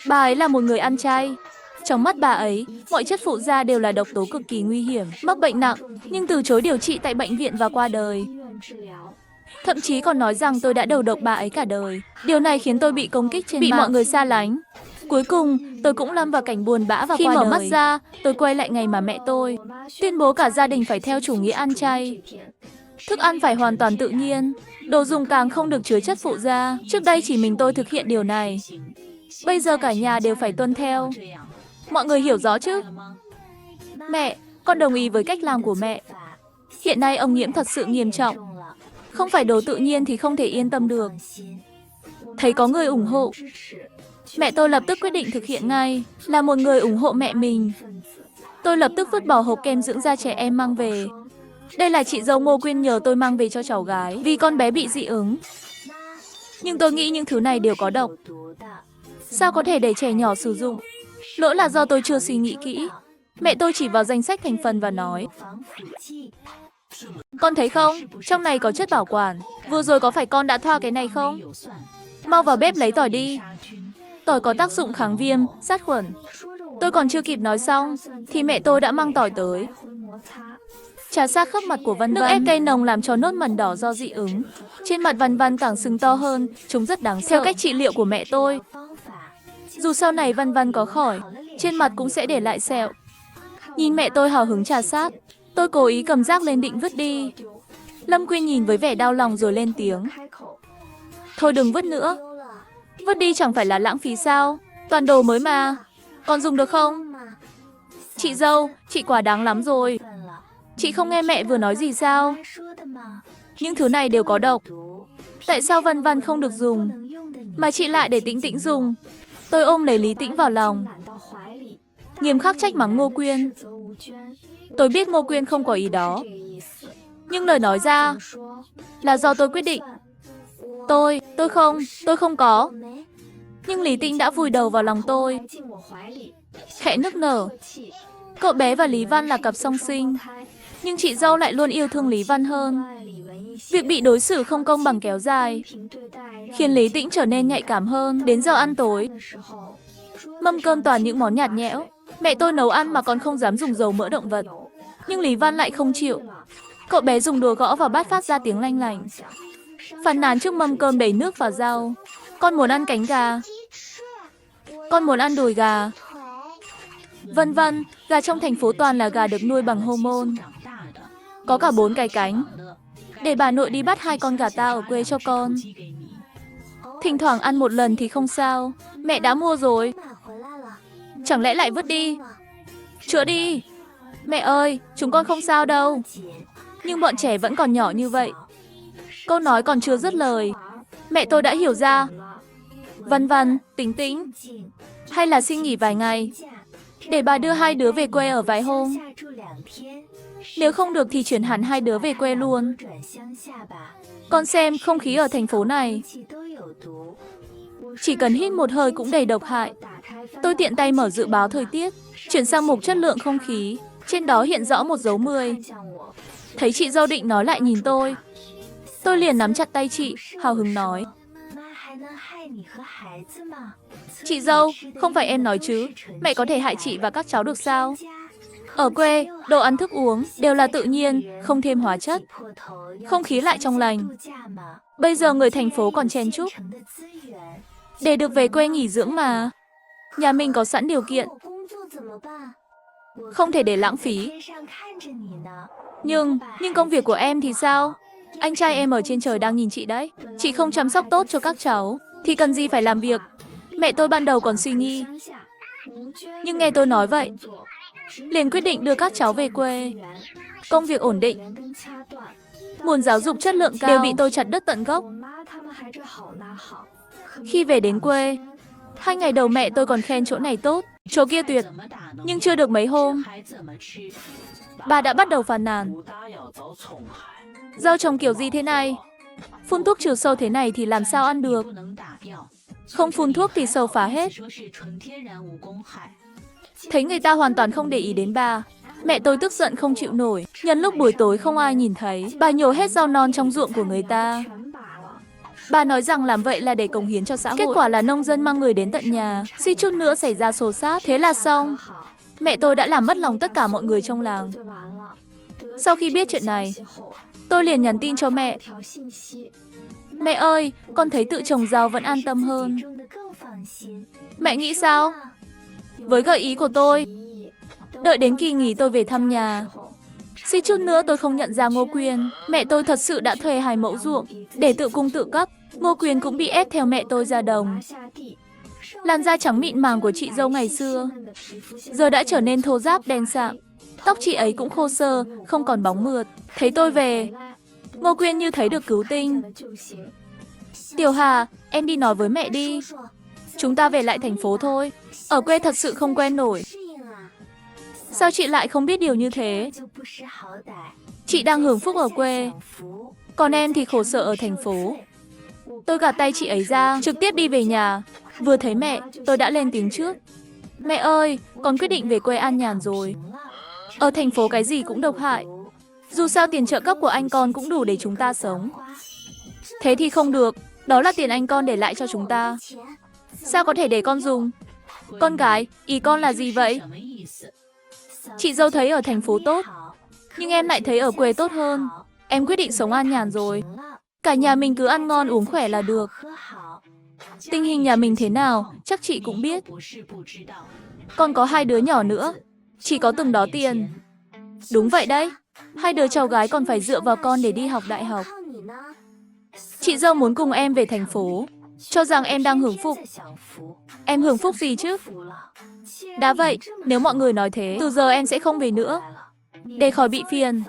Bà ấy là một người ăn chay. Trong mắt bà ấy, mọi chất phụ gia đều là độc tố cực kỳ nguy hiểm, mắc bệnh nặng, nhưng từ chối điều trị tại bệnh viện và qua đời. Thậm chí còn nói rằng tôi đã đầu độc bà ấy cả đời. Điều này khiến tôi bị công kích trên mạng, bị mọi người xa lánh. Cuối cùng, tôi cũng lâm vào cảnh buồn bã và khi mở mắt ra, tôi quay lại ngày mà mẹ tôi tuyên bố cả gia đình phải theo chủ nghĩa ăn chay. Thức ăn phải hoàn toàn tự nhiên, đồ dùng càng không được chứa chất phụ gia. Trước đây chỉ mình tôi thực hiện điều này. Bây giờ cả nhà đều phải tuân theo. Mọi người hiểu rõ chứ? Mẹ, con đồng ý với cách làm của mẹ. Hiện nay ông nhiễm thật sự nghiêm trọng. Không phải đồ tự nhiên thì không thể yên tâm được. Thấy có người ủng hộ, mẹ tôi lập tức quyết định thực hiện ngay. Là một người ủng hộ mẹ mình, tôi lập tức vứt bỏ hộp kem dưỡng da trẻ em mang về. Đây là chị dâu Ngô Quyên nhờ tôi mang về cho cháu gái vì con bé bị dị ứng. Nhưng tôi nghĩ những thứ này đều có độc. Sao có thể để trẻ nhỏ sử dụng? Lỗi là do tôi chưa suy nghĩ kỹ. Mẹ tôi chỉ vào danh sách thành phần và nói: con thấy không? Trong này có chất bảo quản. Vừa rồi có phải con đã thoa cái này không? Mau vào bếp lấy tỏi đi. Tỏi có tác dụng kháng viêm, sát khuẩn. Tôi còn chưa kịp nói xong thì mẹ tôi đã mang tỏi tới. Trà sát khắp mặt của Vân Vân. Nước ép cây nồng làm cho nốt mẩn đỏ do dị ứng. Trên mặt Vân Vân càng sưng to hơn, chúng rất đáng sợ. Theo cách trị liệu của mẹ tôi, dù sau này Vân Vân có khỏi, trên mặt cũng sẽ để lại sẹo. Nhìn mẹ tôi hào hứng trà sát, tôi cố ý cầm rác lên định vứt đi. Lâm Quyên nhìn với vẻ đau lòng rồi lên tiếng: thôi đừng vứt nữa. Vứt đi chẳng phải là lãng phí sao? Toàn đồ mới mà. Còn dùng được không? Chị dâu, chị quá đáng lắm rồi. Chị không nghe mẹ vừa nói gì sao? Những thứ này đều có độc. Tại sao Vân Vân không được dùng, mà chị lại để Tĩnh Tĩnh dùng? Tôi ôm lấy Lý Tĩnh vào lòng, nghiêm khắc trách mắng Ngô Quyên. Tôi biết Ngô Quyên không có ý đó, nhưng lời nói ra là do tôi quyết định. Tôi không có. Nhưng Lý Tĩnh đã vùi đầu vào lòng tôi, khẽ nức nở. Cậu bé và Lý Văn là cặp song sinh, nhưng chị dâu lại luôn yêu thương Lý Văn hơn. Việc bị đối xử không công bằng kéo dài, khiến Lý Tĩnh trở nên nhạy cảm hơn. Đến giờ ăn tối, mâm cơm toàn những món nhạt nhẽo. Mẹ tôi nấu ăn mà còn không dám dùng dầu mỡ động vật. Nhưng Lý Văn lại không chịu. Cậu bé dùng đũa gõ vào bát phát ra tiếng lanh lảnh, phàn nàn trước mâm cơm đầy nước và rau. Con muốn ăn cánh gà. Con muốn ăn đùi gà. Vân vân, gà trong thành phố toàn là gà được nuôi bằng hormone. Có cả 4 cái cánh. Để bà nội đi bắt 2 con gà ta ở quê cho con. Thỉnh thoảng ăn một lần thì không sao. Mẹ đã mua rồi. Chẳng lẽ lại vứt đi? Chữa đi. Mẹ ơi, chúng con không sao đâu. Nhưng bọn trẻ vẫn còn nhỏ như vậy. Câu nói còn chưa dứt lời, mẹ tôi đã hiểu ra. Vân Vân, Tĩnh Tĩnh, hay là xin nghỉ vài ngày, để bà đưa 2 đứa về quê ở vài hôm. Nếu không được thì chuyển hẳn 2 đứa về quê luôn. Con xem không khí ở thành phố này, chỉ cần hít một hơi cũng đầy độc hại. Tôi tiện tay mở dự báo thời tiết, chuyển sang mục chất lượng không khí. Trên đó hiện rõ một dấu 10. Thấy chị dâu định nói lại nhìn tôi liền nắm chặt tay chị, hào hứng nói: chị dâu, không phải em nói chứ, mẹ có thể hại chị và các cháu được sao? Ở quê, đồ ăn thức uống đều là tự nhiên, không thêm hóa chất. Không khí lại trong lành. Bây giờ người thành phố còn chen chúc, để được về quê nghỉ dưỡng mà. Nhà mình có sẵn điều kiện, không thể để lãng phí. Nhưng công việc của em thì sao? Anh trai em ở trên trời đang nhìn chị đấy. Chị không chăm sóc tốt cho các cháu thì cần gì phải làm việc. Mẹ tôi ban đầu còn suy nghi, nhưng nghe tôi nói vậy, liền quyết định đưa các cháu về quê. Công việc ổn định, nguồn giáo dục chất lượng cao đều bị tôi chặt đứt tận gốc. Khi về đến quê, 2 ngày đầu mẹ tôi còn khen chỗ này tốt, chỗ kia tuyệt. Nhưng chưa được mấy hôm, bà đã bắt đầu phàn nàn. Rau trồng kiểu gì thế này? Phun thuốc trừ sâu thế này thì làm sao ăn được? Không phun thuốc thì sâu phá hết. Thấy người ta hoàn toàn không để ý đến bà, mẹ tôi tức giận không chịu nổi. Nhân lúc buổi tối không ai nhìn thấy, bà nhổ hết rau non trong ruộng của người ta. Bà nói rằng làm vậy là để cống hiến cho xã hội. Kết quả là nông dân mang người đến tận nhà, suýt chút nữa xảy ra xô xát. Thế là xong. Mẹ tôi đã làm mất lòng tất cả mọi người trong làng. Sau khi biết chuyện này, tôi liền nhắn tin cho mẹ. Mẹ ơi, con thấy tự trồng rau vẫn an tâm hơn. Mẹ nghĩ sao? Với gợi ý của tôi, đợi đến kỳ nghỉ tôi về thăm nhà. Suýt chút nữa tôi không nhận ra Ngô Quyên. Mẹ tôi thật sự đã thuê 2 mẫu ruộng để tự cung tự cấp. Ngô Quyên cũng bị ép theo mẹ tôi ra đồng. Làn da trắng mịn màng của chị dâu ngày xưa giờ đã trở nên thô ráp đen sạm. Tóc chị ấy cũng khô xơ, không còn bóng mượt. Thấy tôi về, Ngô Quyên như thấy được cứu tinh. Tiểu Hà, em đi nói với mẹ đi. Chúng ta về lại thành phố thôi. Ở quê thật sự không quen nổi. Sao chị lại không biết điều như thế? Chị đang hưởng phúc ở quê, còn em thì khổ sở ở thành phố. Tôi gạt tay chị ấy ra, trực tiếp đi về nhà. Vừa thấy mẹ, tôi đã lên tiếng trước. Mẹ ơi, con quyết định về quê an nhàn rồi. Ở thành phố cái gì cũng độc hại. Dù sao tiền trợ cấp của anh con cũng đủ để chúng ta sống. Thế thì không được, đó là tiền anh con để lại cho chúng ta. Sao có thể để con dùng? Con gái, ý con là gì vậy? Chị dâu thấy ở thành phố tốt, nhưng em lại thấy ở quê tốt hơn. Em quyết định sống an nhàn rồi. Cả nhà mình cứ ăn ngon uống khỏe là được. Tình hình nhà mình thế nào, chắc chị cũng biết. Con có 2 đứa nhỏ nữa, chỉ có từng đó tiền. Đúng vậy đấy, 2 đứa cháu gái còn phải dựa vào con để đi học đại học. Chị dâu muốn cùng em về thành phố, cho rằng em đang hưởng phúc. Em hưởng phúc gì chứ? Đã vậy, nếu mọi người nói thế, từ giờ em sẽ không về nữa, để khỏi bị phiền.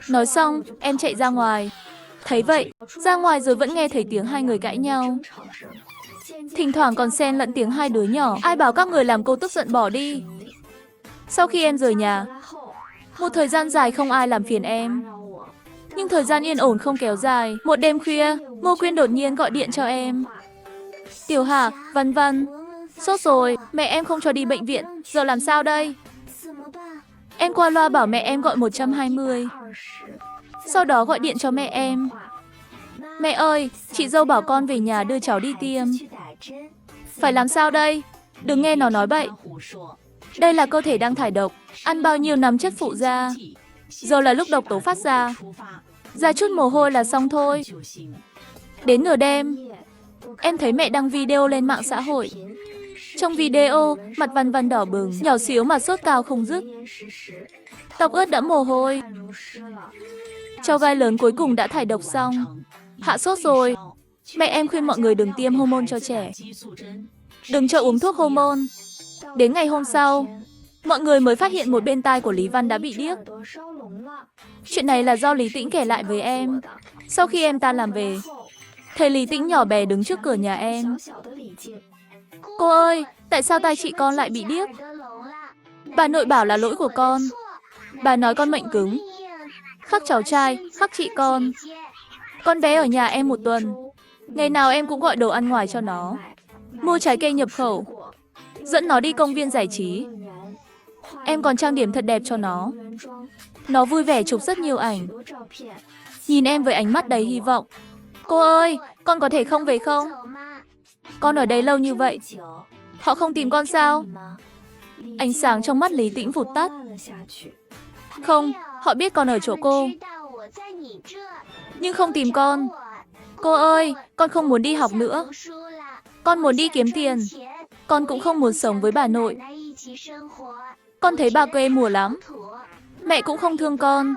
Nói xong, em chạy ra ngoài. Thấy vậy, ra ngoài rồi vẫn nghe thấy tiếng 2 người cãi nhau. Thỉnh thoảng còn xen lẫn tiếng 2 đứa nhỏ. Ai bảo các người làm cô tức giận bỏ đi. Sau khi em rời nhà, một thời gian dài không ai làm phiền em. Nhưng thời gian yên ổn không kéo dài. Một đêm khuya, Ngô Quyên đột nhiên gọi điện cho em. Tiểu Hà, Văn Văn, sốt rồi, mẹ em không cho đi bệnh viện, giờ làm sao đây? Em qua loa bảo mẹ em gọi 120. Sau đó gọi điện cho mẹ em. Mẹ ơi, chị dâu bảo con về nhà đưa cháu đi tiêm. Phải làm sao đây? Đừng nghe nó nói bậy. Đây là cơ thể đang thải độc, ăn bao nhiêu nấm chất phụ ra. Giờ là lúc độc tố phát ra. Ra chút mồ hôi là xong thôi. Đến nửa đêm, em thấy mẹ đăng video lên mạng xã hội. Trong video, mặt Văn Văn đỏ bừng, nhỏ xíu mà sốt cao không dứt. Tóc ướt đẫm mồ hôi. Cháu gái lớn cuối cùng đã thải độc xong. Hạ sốt rồi. Mẹ em khuyên mọi người đừng tiêm hormone cho trẻ. Đừng cho uống thuốc hormone. Đến ngày hôm sau, mọi người mới phát hiện một bên tai của Lý Văn đã bị điếc. Chuyện này là do Lý Tĩnh kể lại với em. Sau khi em tan làm về, thấy Lý Tĩnh nhỏ bé đứng trước cửa nhà em. Cô ơi, tại sao tai chị con lại bị điếc? Bà nội bảo là lỗi của con. Bà nói con mệnh cứng. Khắc cháu trai, khắc chị con. Con bé ở nhà em 1 tuần. Ngày nào em cũng gọi đồ ăn ngoài cho nó. Mua trái cây nhập khẩu. Dẫn nó đi công viên giải trí. Em còn trang điểm thật đẹp cho nó. Nó vui vẻ chụp rất nhiều ảnh. Nhìn em với ánh mắt đầy hy vọng. Cô ơi, con có thể không về không? Con ở đây lâu như vậy, họ không tìm con sao? Ánh sáng trong mắt Lý Tĩnh vụt tắt. Không, họ biết con ở chỗ cô, nhưng không tìm con. Cô ơi, con không muốn đi học nữa. Con muốn đi kiếm tiền. Con cũng không muốn sống với bà nội. Con thấy bà quê mùa lắm. Mẹ cũng không thương con.